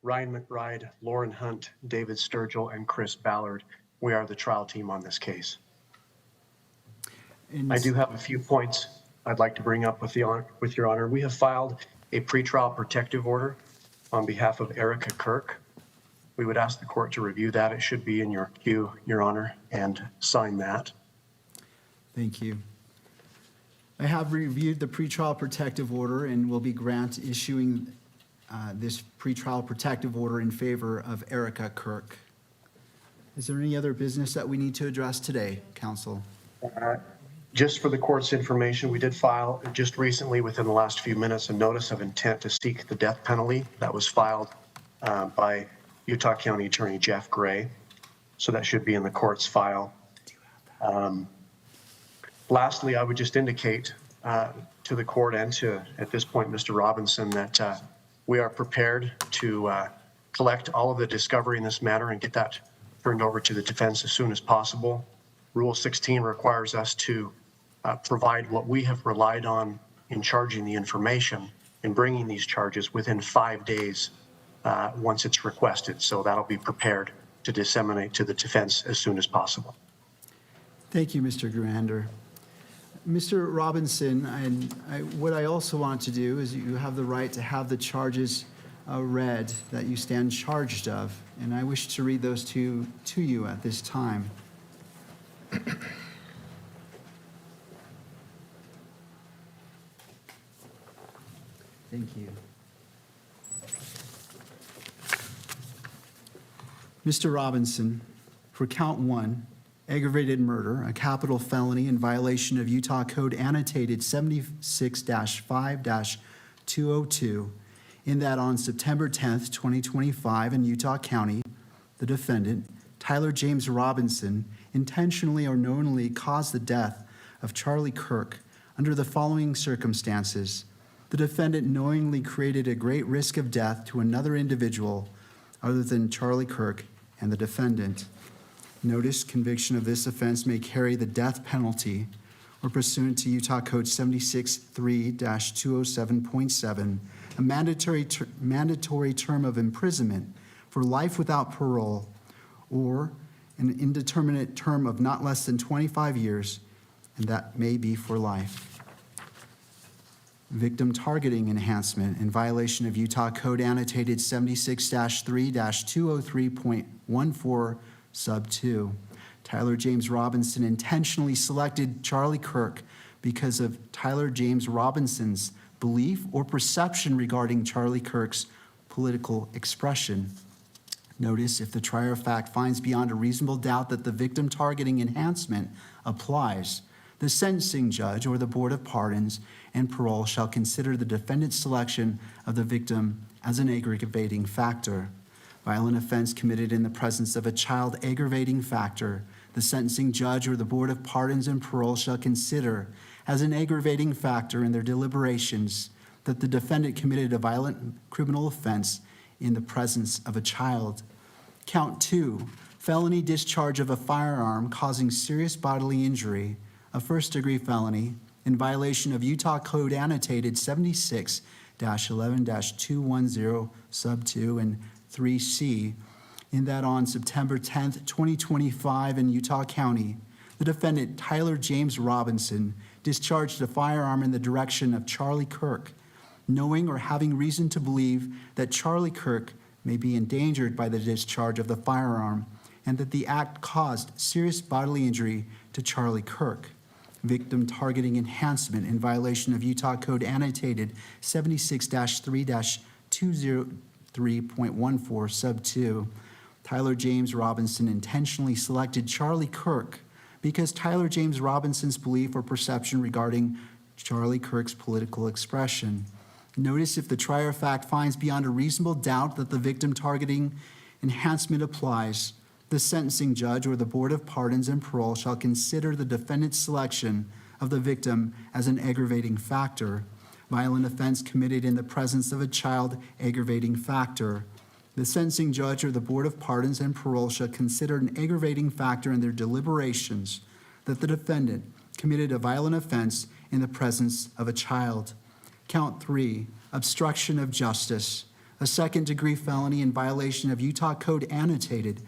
Ryan McBride, Lauren Hunt, David Sturgill, and Chris Ballard. We are the trial team on this case. I do have a few points I'd like to bring up with your honor. We have filed a pretrial protective order on behalf of Erica Kirk. We would ask the court to review that. It should be in your queue, your honor, and sign that. Thank you. I have reviewed the pretrial protective order and will be issuing this pretrial protective order in favor of Erica Kirk. Is there any other business that we need to address today, counsel? Just for the court's information, we did file just recently, within the last few minutes, a notice of intent to seek the death penalty that was filed by Utah County Attorney Jeff Gray. So that should be in the court's file. Lastly, I would just indicate to the court and to, at this point, Mr. Robinson, that we are prepared to collect all of the discovery in this matter and get that turned over to the defense as soon as possible. Rule 16 requires us to provide what we have relied on in charging the information and bringing these charges within 5 days once it's requested. So that'll be prepared to disseminate to the defense as soon as possible. Thank you, Mr. Grander. Mr. Robinson, what I also want to do is you have the right to have the charges read that you stand charged of, and I wish to read those to you at this time. Thank you. Mr. Robinson, for count 1, aggravated murder, a capital felony in violation of Utah Code annotated 76-5-202, in that on September 10th, 2025 in Utah County, the defendant, Tyler James Robinson, intentionally or knowingly caused the death of Charlie Kirk under the following circumstances. The defendant knowingly created a great risk of death to another individual other than Charlie Kirk and the defendant. Notice conviction of this offense may carry the death penalty or pursuant to Utah Code 76-3-207.7, a mandatory term of imprisonment for life without parole or an indeterminate term of not less than 25 years, and that may be for life. Victim targeting enhancement in violation of Utah Code annotated 76-3-203.14 sub 2. Tyler James Robinson intentionally selected Charlie Kirk because of Tyler James Robinson's belief or perception regarding Charlie Kirk's political expression. Notice if the trier of fact finds beyond a reasonable doubt that the victim targeting enhancement applies, the sentencing judge or the Board of Pardons and Parole shall consider the defendant's selection of the victim as an aggravating factor. Violent offense committed in the presence of a child aggravating factor, the sentencing judge or the Board of Pardons and Parole shall consider as an aggravating factor in their deliberations that the defendant committed a violent criminal offense in the presence of a child. Count 2, felony discharge of a firearm causing serious bodily injury, a first-degree felony, in violation of Utah Code annotated 76-11-210 sub 2 and 3C, in that on September 10th, 2025 in Utah County, the defendant, Tyler James Robinson, discharged a firearm in the direction of Charlie Kirk, knowing or having reason to believe that Charlie Kirk may be endangered by the discharge of the firearm and that the act caused serious bodily injury to Charlie Kirk. Victim targeting enhancement in violation of Utah Code annotated 76-3-203.14 sub 2. Tyler James Robinson intentionally selected Charlie Kirk because Tyler James Robinson's belief or perception regarding Charlie Kirk's political expression. Notice if the trier of fact finds beyond a reasonable doubt that the victim targeting enhancement applies, the sentencing judge or the Board of Pardons and Parole shall consider the defendant's selection of the victim as an aggravating factor. Violent offense committed in the presence of a child aggravating factor. The sentencing judge or the Board of Pardons and Parole shall consider an aggravating factor in their deliberations that the defendant committed a violent offense in the presence of a child. Count 3, obstruction of justice. a second-degree felony in violation of Utah Code Annotated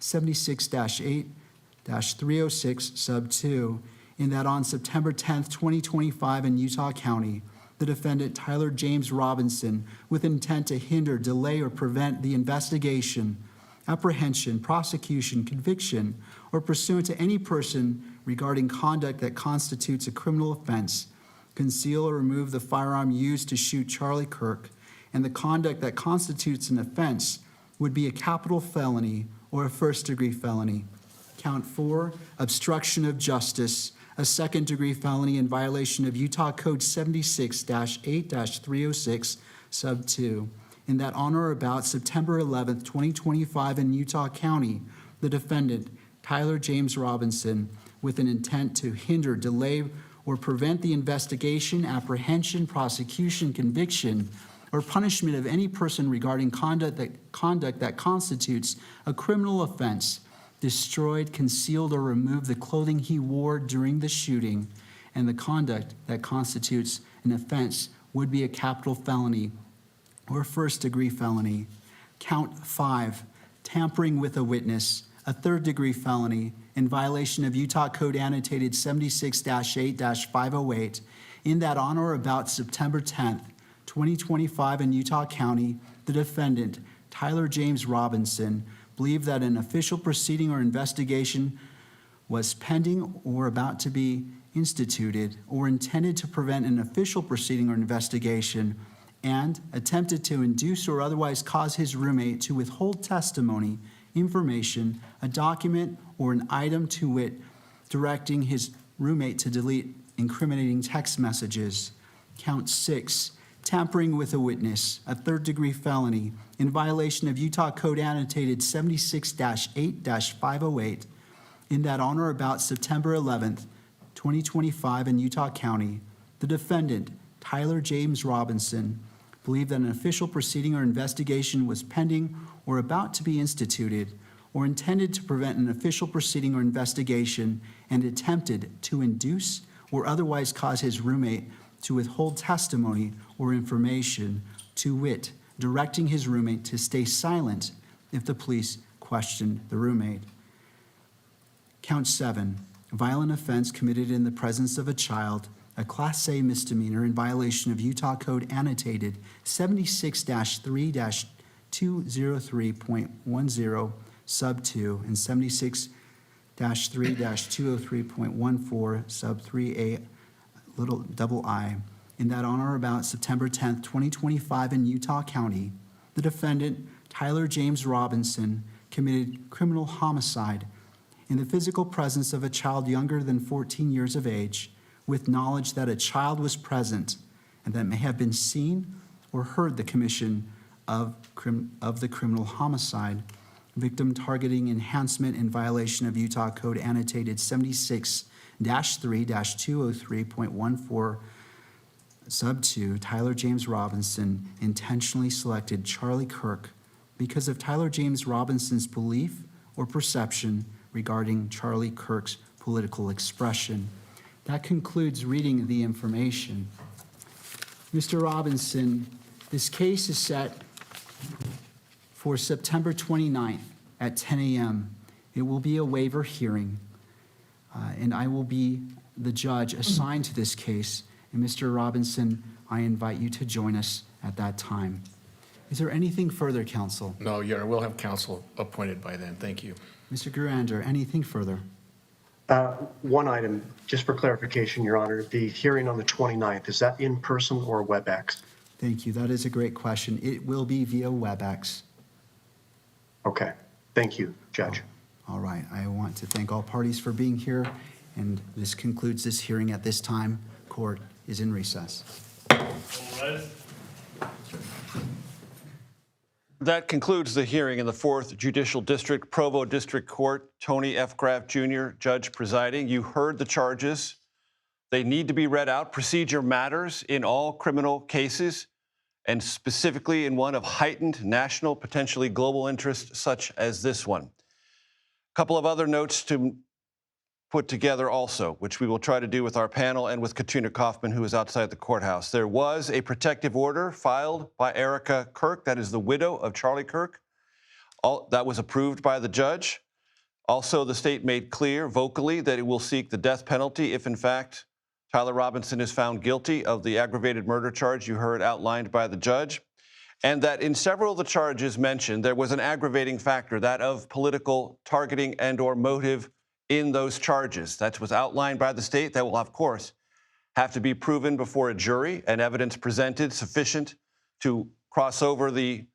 76-8-306 sub 2, in that on September 10th, 2025 in Utah County, the defendant Tyler James Robinson, with intent to hinder, delay, or prevent the investigation, apprehension, prosecution, conviction, or pursuant to any person regarding conduct that constitutes a criminal offense, conceal or remove the firearm used to shoot Charlie Kirk, and the conduct that constitutes an offense would be a capital felony or a first-degree felony. Count 4, obstruction of justice, a second-degree felony in violation of Utah Code 76-8-306 sub 2, in that on or about September 11th, 2025 in Utah County, the defendant, Tyler James Robinson, with an intent to hinder, delay, or prevent the investigation, apprehension, prosecution, conviction, or punishment of any person regarding conduct that constitutes a criminal offense, destroyed, concealed, or removed the clothing he wore during the shooting, and the conduct that constitutes an offense would be a capital felony or first-degree felony. Count 5, tampering with a witness, a third-degree felony in violation of Utah Code Annotated 76-8-508, in that on or about September 10th, 2025 in Utah County, the defendant, Tyler James Robinson, believed that an official proceeding or investigation was pending or about to be instituted, or intended to prevent an official proceeding or investigation, and attempted to induce or otherwise cause his roommate to withhold testimony, information, a document, or an item, to wit, directing his roommate to delete incriminating text messages. Count 6, tampering with a witness, a third-degree felony in violation of Utah Code Annotated 76-8-508, in that on or about September 11th, 2025 in Utah County, the defendant, Tyler James Robinson, believed that an official proceeding or investigation was pending or about to be instituted, or intended to prevent an official proceeding or investigation, and attempted to induce or otherwise cause his roommate to withhold testimony or information, to wit, directing his roommate to stay silent if the police questioned the roommate. Count 7, violent offense committed in the presence of a child, a Class A misdemeanor in violation of Utah Code Annotated 76-3-203.10 sub 2 and 76-3-203.14 sub 3a little double I, in that on or about September 10th, 2025 in Utah County, the defendant, Tyler James Robinson, committed criminal homicide in the physical presence of a child younger than 14 years of age, with knowledge that a child was present and that may have been seen or heard the commission of the criminal homicide. Victim targeting enhancement in violation of Utah Code Annotated 76-3-203.14 sub 2, Tyler James Robinson intentionally selected Charlie Kirk because of Tyler James Robinson's belief or perception regarding Charlie Kirk's political expression. That concludes reading the information. Mr. Robinson, this case is set for September 29th at 10 a.m. It will be a waiver hearing, and I will be the judge assigned to this case. And Mr. Robinson, I invite you to join us at that time. Is there anything further, counsel? No, Your Honor, we'll have counsel appointed by then. Thank you. Mr. Gurander, anything further? One item, just for clarification, Your Honor, the hearing on the 29th, is that in person or WebEx? Thank you. That is a great question. It will be via WebEx. Okay. Thank you, Judge. All right. I want to thank all parties for being here, and this concludes this hearing at this time. Court is in recess. That concludes the hearing in the 4th Judicial District, Provo District Court. Tony F. Graff Jr., judge presiding. You heard the charges. They need to be read out. Procedure matters in all criminal cases, and specifically in one of heightened national, potentially global interest, such as this one. A couple of other notes to put together also, which we will try to do with our panel and with Katrina Kaufman, who is outside the courthouse. There was a protective order filed by Erica Kirk, that is the widow of Charlie Kirk. That was approved by the judge. Also, the state made clear vocally that it will seek the death penalty if, in fact, Tyler Robinson is found guilty of the aggravated murder charge you heard outlined by the judge, and that in several of the charges mentioned, there was an aggravating factor, that of political targeting and or motive in those charges. That was outlined by the state. That will, of course, have to be proven before a jury and evidence presented sufficient to cross over the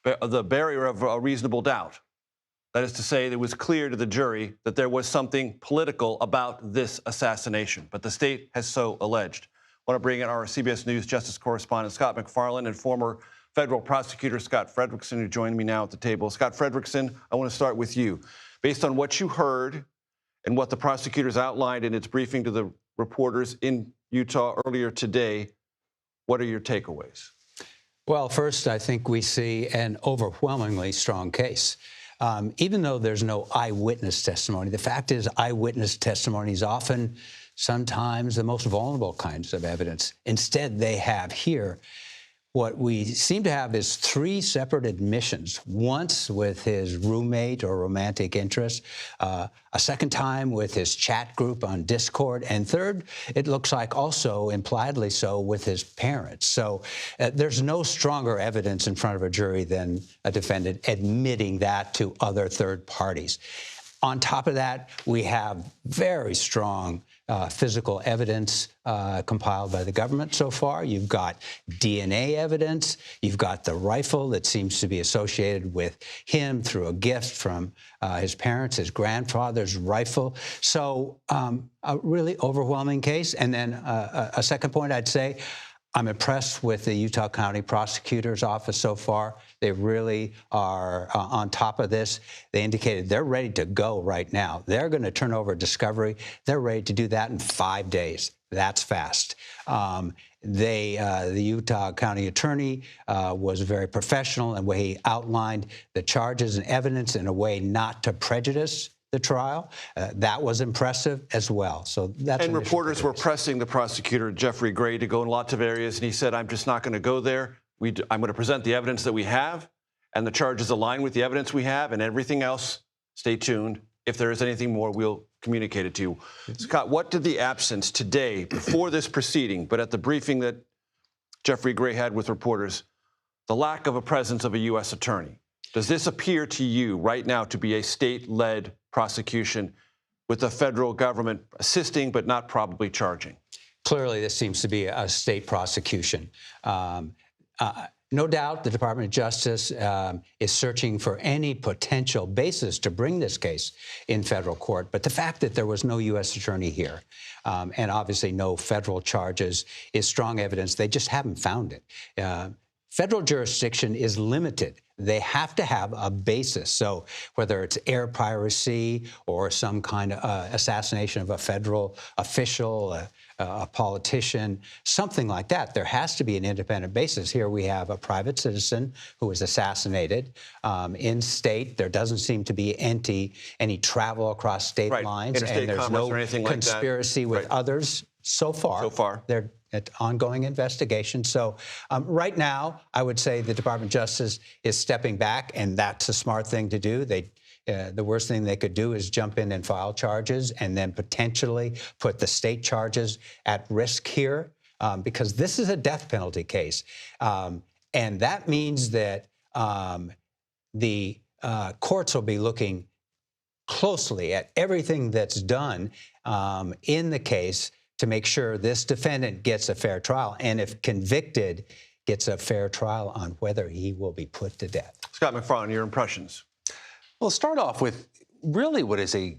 barrier of a reasonable doubt. That is to say, it was clear to the jury that there was something political about this assassination, but the state has so alleged. I want to bring in our CBS News Justice correspondent, Scott MacFarlane, and former federal prosecutor, Scott Fredericksen, who joined me now at the table. Scott Fredericksen, I want to start with you. Based on what you heard and what the prosecutors outlined in its briefing to the reporters in Utah earlier today, what are your takeaways? Well, first, I think we see an overwhelmingly strong case. Even though there's no eyewitness testimony, the fact is eyewitness testimony is often, sometimes, the most vulnerable kinds of evidence. Instead, they have here what we seem to have is three separate admissions, once with his roommate or romantic interest, a second time with his chat group on Discord, and third, it looks like also impliedly so with his parents. So there's no stronger evidence in front of a jury than a defendant admitting that to other third parties. On top of that, we have very strong physical evidence compiled by the government so far. You've got DNA evidence. You've got the rifle that seems to be associated with him through a gift from his parents, his grandfather's rifle. So a really overwhelming case. And then a second point I'd say, I'm impressed with the Utah County Prosecutor's Office so far. They really are on top of this. They indicated they're ready to go right now. They're going to turn over discovery. They're ready to do that in 5 days. That's fast. The Utah County Attorney was very professional in the way he outlined the charges and evidence in a way not to prejudice the trial. That was impressive as well. So that's and reporters were pressing the prosecutor, Jeffrey Gray, to go in lots of areas, and he said, I'm just not going to go there. I'm going to present the evidence that we have, and the charges align with the evidence we have, and everything else, stay tuned. If there is anything more, we'll communicate it to you. Scott, what did the absence today, before this proceeding, but at the briefing that Jeffrey Gray had with reporters, the lack of a presence of a U.S. attorney, does this appear to you right now to be a state-led prosecution with the federal government assisting but not probably charging? Clearly, this seems to be a state prosecution. No doubt the Department of Justice is searching for any potential basis to bring this case in federal court. But the fact that there was no U.S. attorney here and obviously no federal charges is strong evidence. They just haven't found it. Federal jurisdiction is limited. They have to have a basis. So whether it's air piracy or some kind of assassination of a federal official, a politician, something like that, there has to be an independent basis. Here we have a private citizen who was assassinated in state. There doesn't seem to be any travel across state lines. Interstate and there's commerce no or anything like that. conspiracy with others so far. They're at ongoing investigation. So right now, I would say the Department of Justice is stepping back, and that's a smart thing to do. The worst thing they could do is jump in and file charges and then potentially put the state charges at risk here because this is a death penalty case. And that means that the courts will be looking closely at everything that's done in the case to make sure this defendant gets a fair trial, and if convicted, gets a fair trial on whether he will be put to death. Scott MacFarlane, your impressions? Well, start off with really what is a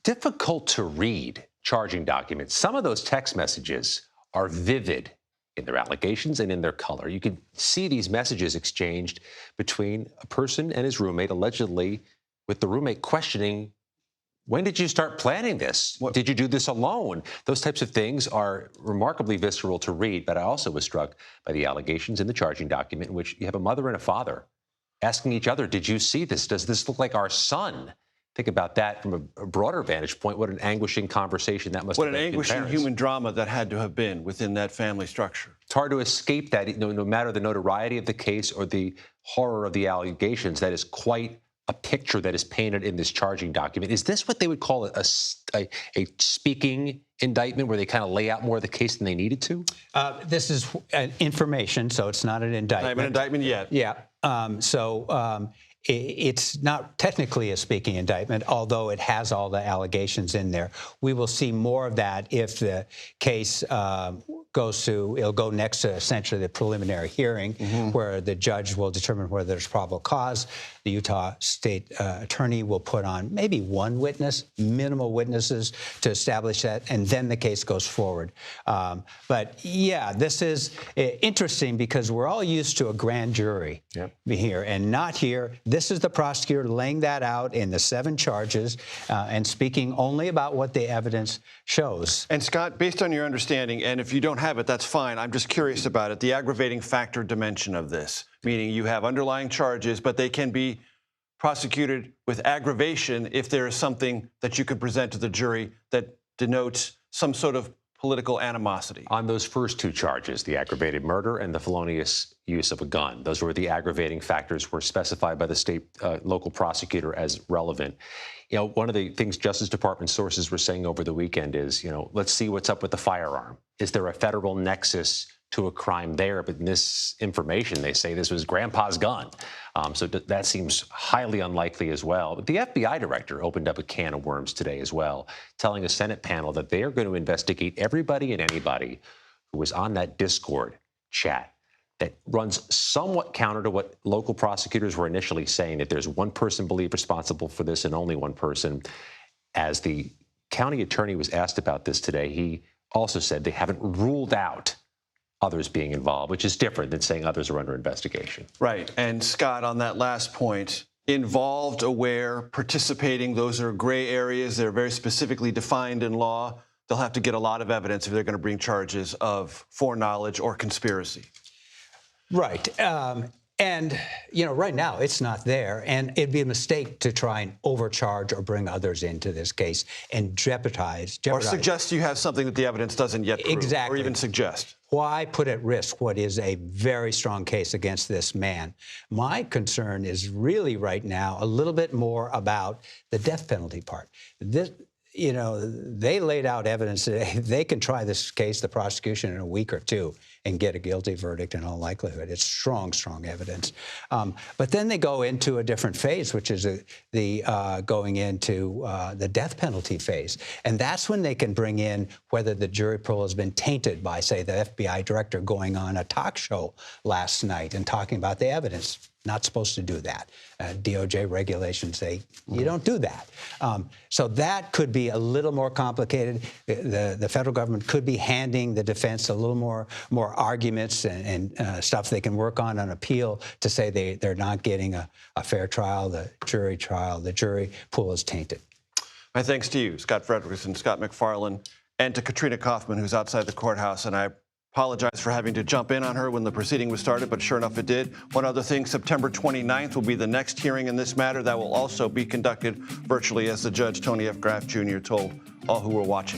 difficult to read charging document. Some of those text messages are vivid in their allegations and in their color. You can see these messages exchanged between a person and his roommate, allegedly with the roommate questioning, when did you start planning this? Did you do this alone? Those types of things are remarkably visceral to read, but I also was struck by the allegations in the charging document in which you have a mother and a father asking each other, did you see this? Does this look like our son? Think about that from a broader vantage point. What an anguishing conversation that must What have an been. anguishing human drama that had to have been within that family structure. It's hard to escape that, no matter the notoriety of the case or the horror of the allegations. That is quite a picture that is painted in this charging document. Is this what they would call a speaking indictment, where they kind of lay out more of the case than they needed to? This is information, so it's not an indictment. Not an indictment yet. Yeah. It's not technically a speaking indictment, although it has all the allegations in there. We will see more of that if the case it'll go next to essentially the preliminary hearing, where the judge will determine whether there's probable cause. The Utah State Attorney will put on maybe one witness, minimal witnesses, to establish that, and then the case goes forward. But yeah, this is interesting because we're all used to a grand jury here, and not here. This is the prosecutor laying that out in the 7 charges and speaking only about what the evidence shows. And Scott, based on your understanding, and if you don't have it, that's fine. I'm just curious about it. The aggravating factor dimension of this, meaning you have underlying charges, but they can be prosecuted with aggravation if there is something that you could present to the jury that denotes some sort of political animosity. On those first 2 charges, the aggravated murder and the felonious use of a gun, those were the aggravating factors were specified by the state local prosecutor as relevant. One of the things Justice Department sources were saying over the weekend is, let's see what's up with the firearm. Is there a federal nexus to a crime there? But in this information, they say this was grandpa's gun. So that seems highly unlikely as well. But the FBI director opened up a can of worms today as well, telling a Senate panel that they are going to investigate everybody and anybody who was on that Discord chat that runs somewhat counter to what local prosecutors were initially saying, that there's one person believed responsible for this and only one person. As the county attorney was asked about this today, he also said they haven't ruled out others being involved, which is different than saying others are under investigation. Right. And Scott, on that last point, involved, aware, participating, those are gray areas. They're very specifically defined in law. They'll have to get a lot of evidence if they're going to bring charges of foreknowledge or conspiracy. Right. And, right now it's not there. And it'd be a mistake to try and overcharge or bring others into this case and jeopardize. Or suggest you have something that the evidence doesn't yet prove. Exactly. Or even suggest. Why put at risk what is a very strong case against this man? My concern is really right now a little bit more about the death penalty part. They laid out evidence today. They can try this case, the prosecution, in a week or 2 and get a guilty verdict in all likelihood. It's strong evidence. But then they go into a different phase, which is going into the death penalty phase. And that's when they can bring in whether the jury pool has been tainted by, say, the FBI director going on a talk show last night and talking about the evidence. Not supposed to do that. DOJ regulations say you don't do that. So that could be a little more complicated. The federal government could be handing the defense a little more arguments and stuff they can work on appeal to say they're not getting a fair trial, the jury pool is tainted. My thanks to you, Scott Fredericksen, Scott MacFarlane, and to Katrina Kaufman, who's outside the courthouse. And I apologize for having to jump in on her when the proceeding was started, but sure enough, it did. One other thing, September 29th will be the next hearing in this matter. That will also be conducted virtually, as the judge, Tony F. Graff Jr., told all who were watching.